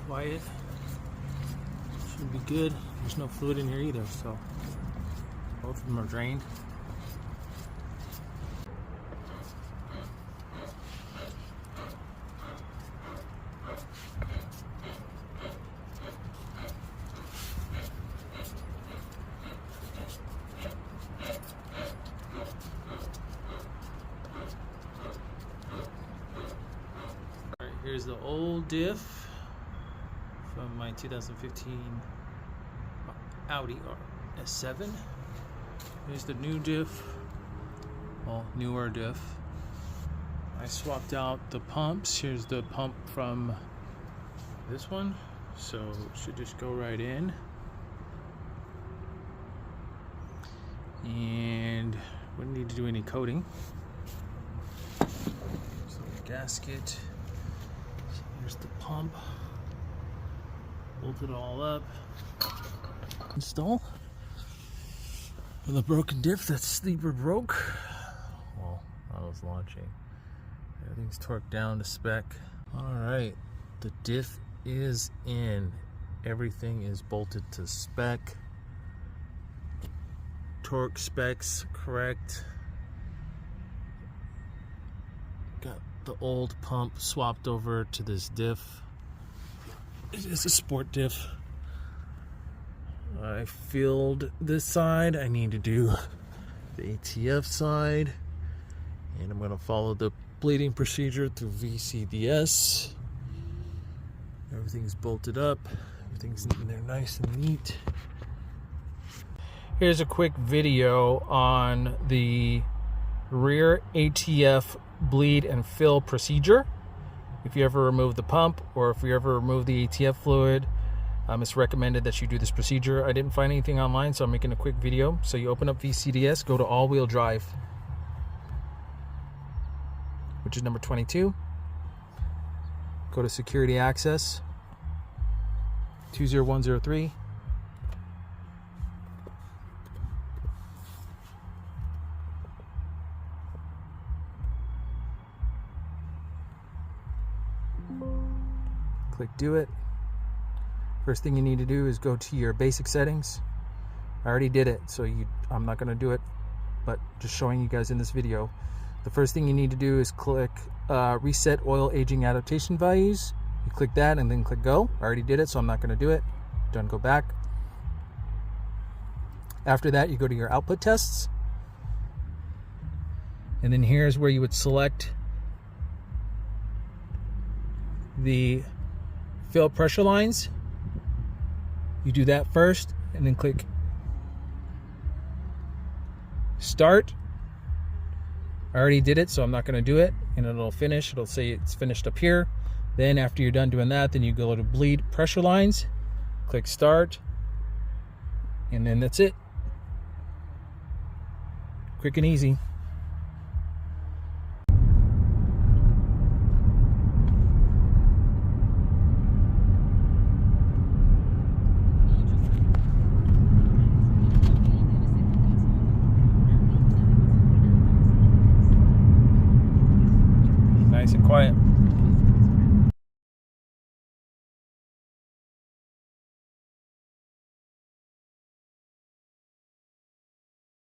quiet. Should be good. There's no fluid in here either, so both of them are drained. Alright, here's the old diff from my 2015 Audi S7. Here's the new diff, well, newer diff. I swapped out the pumps. Here's the pump from this one, so it should just go right in. And wouldn't need to do any coating. So the gasket. Here's the pump. Bolt it all up. Install. The broken diff that sleeper broke. Well, I was launching. Everything's torqued down to spec. Alright, the diff is in. Everything is bolted to spec. Torque specs correct. Got the old pump swapped over to this diff. It is a sport diff. I filled this side. I need to do the ATF side, and I'm going to follow the bleeding procedure through VCDS. Everything's bolted up. Everything's in there nice and neat. Here's a quick video on the rear ATF bleed and fill procedure. If you ever remove the pump or if you ever remove the ATF fluid, it's recommended that you do this procedure. I didn't find anything online, so I'm making a quick video. So you open up VCDS, go to all-wheel drive, which is number 22. Go to security access, 20103. Click do it. First thing you need to do is go to your basic settings. I already did it, so I'm not going to do it, but just showing you guys in this video. The first thing you need to do is click reset oil aging adaptation values. You click that and then click go. I already did it, so I'm not going to do it. Done, go back. After that, you go to your output tests. And then here's where you would select the fill pressure lines. You do that first and then click start. I already did it, so I'm not going to do it, and it'll finish. It'll say it's finished up here. Then after you're done doing that, then you go to bleed pressure lines, click start, and then that's it. Quick and easy. Nice and quiet.